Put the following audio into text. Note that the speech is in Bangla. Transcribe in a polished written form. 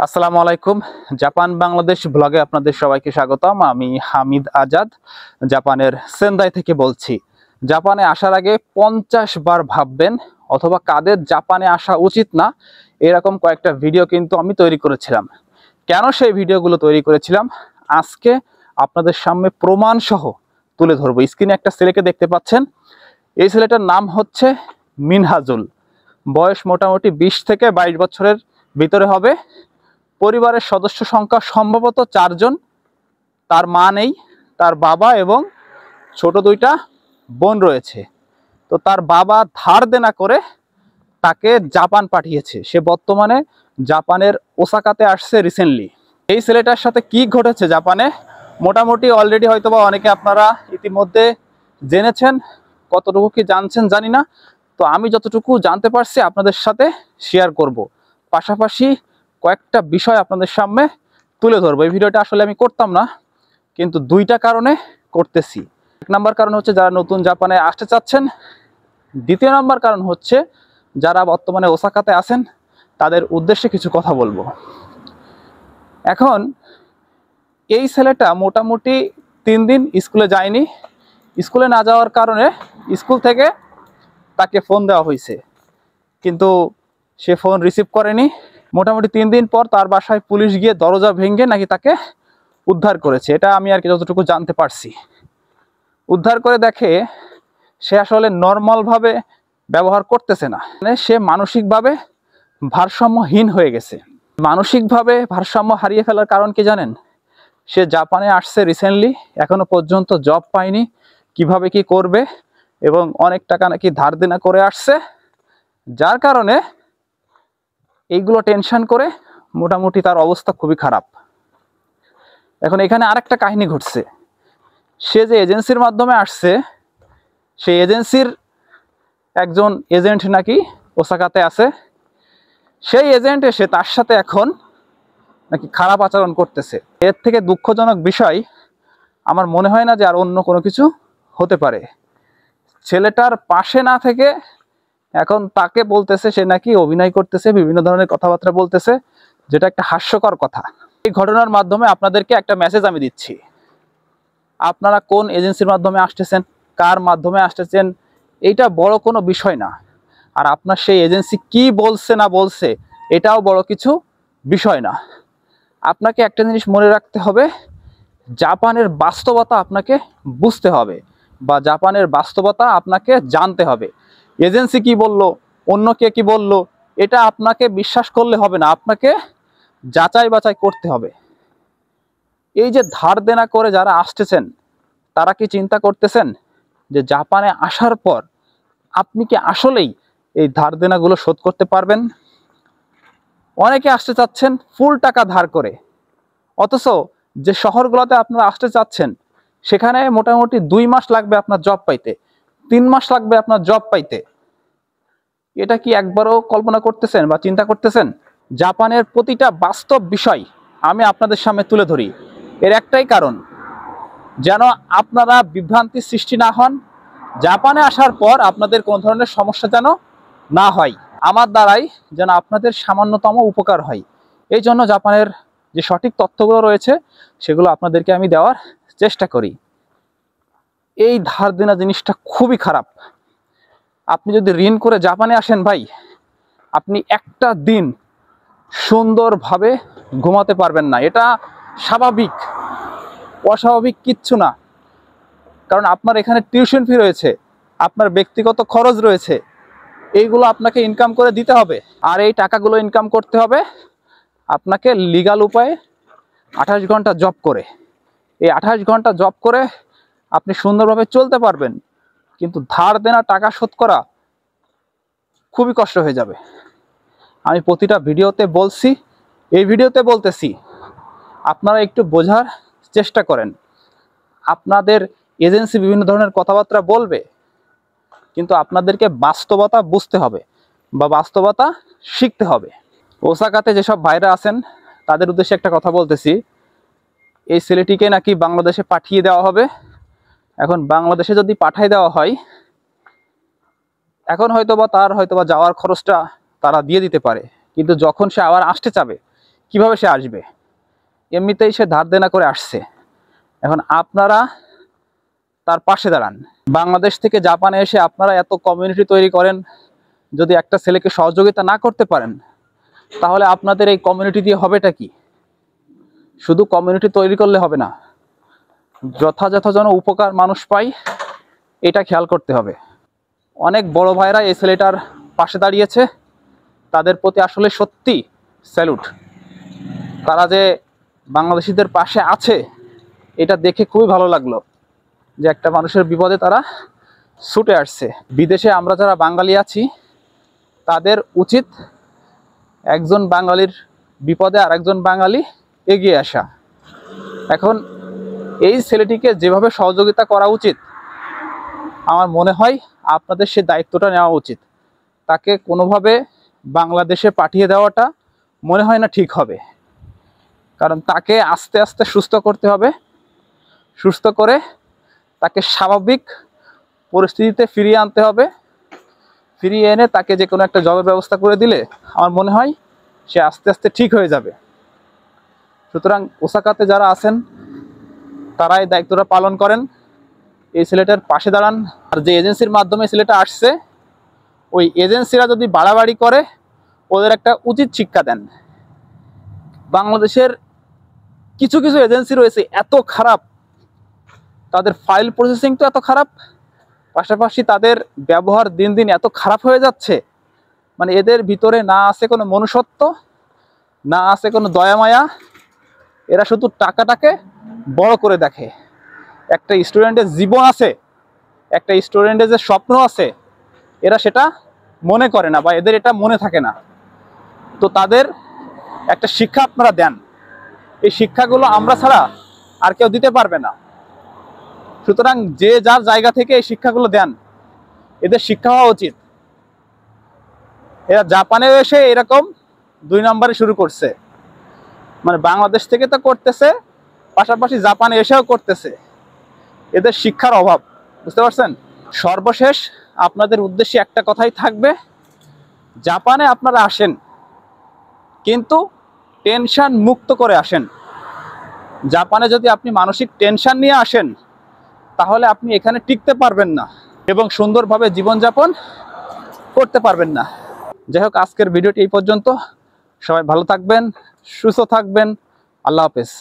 আসসালামু আলাইকুম। জাপান বাংলাদেশ ব্লগে আপনাদের সবাইকে স্বাগতম। আমি হামিদ আজাদ জাপানের সেন্দাই থেকে বলছি। জাপানে আসার আগে 50 বার ভাববেন অথবা কাদের জাপানে আসা উচিত না, এরকম কয়েকটা ভিডিও কিন্তু আমি তৈরি করেছিলাম। কেন সেই ভিডিওগুলো তৈরি করেছিলাম আজকে আপনাদের সামনে প্রমাণ সহ তুলে ধরবো। স্ক্রিনে একটা ছেলেকে দেখতে পাচ্ছেন, এই ছেলেটার নাম হচ্ছে মিনহাজুল। বয়স মোটামুটি 20 থেকে 22 বছরের ভিতরে হবে। পরিবারের সদস্য সংখ্যা সম্ভবত 4 জন। তার মা নেই, তার বাবা এবং ছোট 2টা বোন রয়েছে। তো তার বাবা ধার দেনা করে তাকে জাপান পাঠিয়েছে। সে বর্তমানে জাপানের ওসাকাতে আসছে রিসেন্টলি। এই ছেলেটার সাথে কি ঘটেছে জাপানে মোটামুটি অলরেডি হয়তোবা অনেকে আপনারা ইতিমধ্যে জেনেছেন, কতটুকু কি জানছেন জানি না। তো আমি যতটুকু জানতে পারছি আপনাদের সাথে শেয়ার করব, পাশাপাশি কয়েকটা বিষয় আপনাদের সামনে তুলে ধরবো। এই ভিডিওটা আসলে আমি করতাম না, কিন্তু 2টা কারণে করতেছি। 1 নাম্বার কারণ হচ্ছে যারা নতুন জাপানে আসতে চাচ্ছেন। 2য় নাম্বার কারণ হচ্ছে যারা বর্তমানে ওসাকাতে আছেন তাদের উদ্দেশ্যে কিছু কথা বলবো। এখন এই ছেলেটা মোটামুটি 3 দিন স্কুলে যায়নি। স্কুলে না যাওয়ার কারণে স্কুল থেকে তাকে ফোন দেওয়া হয়েছে, কিন্তু সে ফোন রিসিভ করেনি। মোটামুটি 3 দিন পর তার বাসায় পুলিশ গিয়ে দরজা ভেঙে নাকি তাকে উদ্ধার করেছে। এটা আমি আর কি যতটুকু জানতে পারছি। উদ্ধার করে দেখে সে আসলে নর্মালভাবে ব্যবহার করতেছে না, মানে সে মানসিকভাবে ভারসাম্যহীন হয়ে গেছে। মানসিকভাবে ভারসাম্য হারিয়ে ফেলার কারণ কি জানেন? সে জাপানে আসছে রিসেন্টলি, এখনো পর্যন্ত জব পায়নি, কিভাবে কি করবে, এবং অনেক টাকা নাকি ধার দেনা করে আসছে, যার কারণে এইগুলো টেনশন করে মোটামুটি তার অবস্থা খুবই খারাপ। এখন এখানে আরেকটা কাহিনী ঘটছে। সে যে এজেন্সির মাধ্যমে আসছে, সেই এজেন্সির একজন এজেন্ট নাকি ওসাকাতে আছে। সেই এজেন্ট এসে তার সাথে এখন নাকি খারাপ আচরণ করতেছে। এর থেকে দুঃখজনক বিষয় আমার মনে হয় না যে আর অন্য কোনো কিছু হতে পারে। ছেলেটার পাশে না থেকে এখন তাকে বলতেছে সে নাকি অভিনয় করতেছে, বিভিন্ন ধরনের কথাবার্তা বলতেছে, যেটা একটা হাস্যকর কথা। এই ঘটনার মাধ্যমে আপনাদেরকে একটা মেসেজ আমি দিচ্ছি। আপনারা কোন এজেন্সির মাধ্যমে আসতেছেন, কার মাধ্যমে আসতেছেন, এইটা বড় কোনো বিষয় না। আর আপনার সেই এজেন্সি কি বলছে না বলছে এটাও বড় কিছু বিষয় না। আপনাকে একটা জিনিস মনে রাখতে হবে, জাপানের বাস্তবতা আপনাকে বুঝতে হবে, বা জাপানের বাস্তবতা আপনাকে জানতে হবে। এজেন্সি কি বলল, অন্য কে কি বলল, এটা আপনাকে বিশ্বাস করলে হবে না, আপনাকে যাচাই বাছাই করতে হবে। এই যে ধার দেনা করে যারা আসতেছেন, তারা কি চিন্তা করতেছেন যে জাপানে আসার পর আপনি কি আসলেই এই ধার দেনাগুলো শোধ করতে পারবেন? অনেকে আসতে চাচ্ছেন ফুল টাকা ধার করে, অথচ যে শহরগুলোতে আপনারা আসতে চাচ্ছেন সেখানে মোটামুটি 2 মাস লাগবে আপনার জব পাইতে, 3 মাস লাগবে আপনার জব পাইতে। এটা কি একবারও কল্পনা করতেছেন বা চিন্তা করতেছেন? জাপানের প্রতিটা বাস্তব বিষয় আমি আপনাদের সামনে তুলে ধরি। এর একটাই কারণ, যেন আপনারা বিভ্রান্তির সৃষ্টি না হন, জাপানে আসার পর আপনাদের কোনো ধরনের সমস্যা যেন না হয়, আমার দ্বারাই যেন আপনাদের সামান্যতম উপকার হয়। এই জন্য জাপানের যে সঠিক তথ্যগুলো রয়েছে সেগুলো আপনাদেরকে আমি দেওয়ার চেষ্টা করি। এই ধার দেনা জিনিসটা খুবই খারাপ। আপনি যদি ঋণ করে জাপানে আসেন ভাই, আপনি একটা দিন সুন্দরভাবে ঘুমাতে পারবেন না। এটা স্বাভাবিক, অস্বাভাবিক কিচ্ছু না। কারণ আপনার এখানে টিউশন ফি রয়েছে, আপনার ব্যক্তিগত খরচ রয়েছে, এইগুলো আপনাকে ইনকাম করে দিতে হবে। আর এই টাকাগুলো ইনকাম করতে হবে আপনাকে লিগ্যাল উপায়ে 28 ঘন্টা জব করে। এই 28 ঘন্টা জব করে আপনি সুন্দরভাবে চলতে পারবেন, কিন্তু ধার দেনা টাকা শোধ করা খুবই কষ্ট হয়ে যাবে। আমি প্রতিটা ভিডিওতে বলছি, এই ভিডিওতে বলতেছি, আপনারা একটু বোঝার চেষ্টা করেন। আপনাদের এজেন্সি বিভিন্ন ধরনের কথাবার্তা বলবে, কিন্তু আপনাদেরকে বাস্তবতা বুঝতে হবে বা বাস্তবতা শিখতে হবে। ওসাকাতে যেসব ভাইরা আছেন তাদের উদ্দেশ্যে একটা কথা বলতেছি। এই ছেলেটিকে নাকি বাংলাদেশে পাঠিয়ে দেওয়া হবে। এখন বাংলাদেশে যদি পাঠিয়ে দেওয়া হয়, এখন হয়তোবা তার যাওয়ার খরচটা তারা দিয়ে দিতে পারে, কিন্তু যখন সে আবার আসতে চাবে কিভাবে সে আসবে? এমনিতেই সে ধার দেনা করে আসছে। এখন আপনারা তার পাশে দাঁড়ান। বাংলাদেশ থেকে জাপানে এসে আপনারা এত কমিউনিটি তৈরি করেন, যদি একটা ছেলেকে সহযোগিতা না করতে পারেন তাহলে আপনাদের এই কমিউনিটি দিয়ে হবেটা কি? শুধু কমিউনিটি তৈরি করলে হবে না, যথাযথ যেন উপকার মানুষ পায় এটা খেয়াল করতে হবে। অনেক বড় ভাইরা এই ছেলেটার পাশে দাঁড়িয়েছে, তাদের প্রতি আসলে সত্যি স্যালুট। তারা যে বাংলাদেশিদের পাশে আছে এটা দেখে খুবই ভালো লাগলো, যে একটা মানুষের বিপদে তারা ছুটে আসছে। বিদেশে আমরা যারা বাঙালি আছি তাদের উচিত একজন বাঙালির বিপদে আর একজন বাঙালি এগিয়ে আসা। এখন এই ছেলেটিকে যেভাবে সহযোগিতা করা উচিত, আমার মনে হয় আপনাদের সে দায়িত্বটা নেওয়া উচিত। তাকে কোনোভাবে বাংলাদেশে পাঠিয়ে দেওয়াটা মনে হয় না ঠিক হবে, কারণ তাকে আস্তে আস্তে সুস্থ করতে হবে। সুস্থ করে তাকে স্বাভাবিক পরিস্থিতিতে ফিরিয়ে আনতে হবে। ফিরিয়ে এনে তাকে যে কোনো একটা জবের ব্যবস্থা করে দিলে আমার মনে হয় সে আস্তে আস্তে ঠিক হয়ে যাবে। সুতরাং ওসাকাতে যারা আছেন তারা এই দায়িত্বটা পালন করেন, এই ছেলেটার পাশে দাঁড়ান। আর যে এজেন্সির মাধ্যমে ছেলেটা আসছে, ওই এজেন্সিরা যদি বাড়াবাড়ি করে ওদের একটা উচিত শিক্ষা দেন। বাংলাদেশের কিছু কিছু এজেন্সি রয়েছে এত খারাপ, তাদের ফাইল প্রসেসিং তো এত খারাপ, পাশাপাশি তাদের ব্যবহার দিন দিন এত খারাপ হয়ে যাচ্ছে, মানে এদের ভিতরে না আছে কোনো মনুষ্যত্ব, না আছে কোনো দয়া মায়া। এরা শুধু টাকাটাকে বড় করে দেখে। একটা স্টুডেন্টের জীবন আছে, একটা স্টুডেন্টের যে স্বপ্ন আছে, এরা সেটা মনে করে না বা এদের এটা মনে থাকে না। তো তাদের একটা শিক্ষা আপনারা দেন, এই শিক্ষাগুলো আমরা ছাড়া আর কেউ দিতে পারবে না। সুতরাং যে যার জায়গা থেকে এই শিক্ষাগুলো দেন, এদের শিক্ষা হওয়া উচিত। এরা জাপানে এসে এরকম 2 নম্বরে শুরু করছে, মানে বাংলাদেশ থেকে তো করতেছে, পাশাপাশি জাপানে এসেও করতেছে। এদের শিক্ষার অভাব, বুঝতে পারছেন? সর্বশেষ আপনাদের উদ্দেশ্যে একটা কথাই থাকবে, জাপানে আপনারা আসেন কিন্তু টেনশন মুক্ত করে আসেন। জাপানে যদি আপনি মানসিক টেনশন নিয়ে আসেন তাহলে আপনি এখানে টিকতে পারবেন না এবং সুন্দরভাবে জীবনযাপন করতে পারবেন না। যাই হোক, আজকের ভিডিওটি এই পর্যন্ত। সবাই ভালো থাকবেন, সুস্থ থাকবেন। আল্লাহ হাফেজ।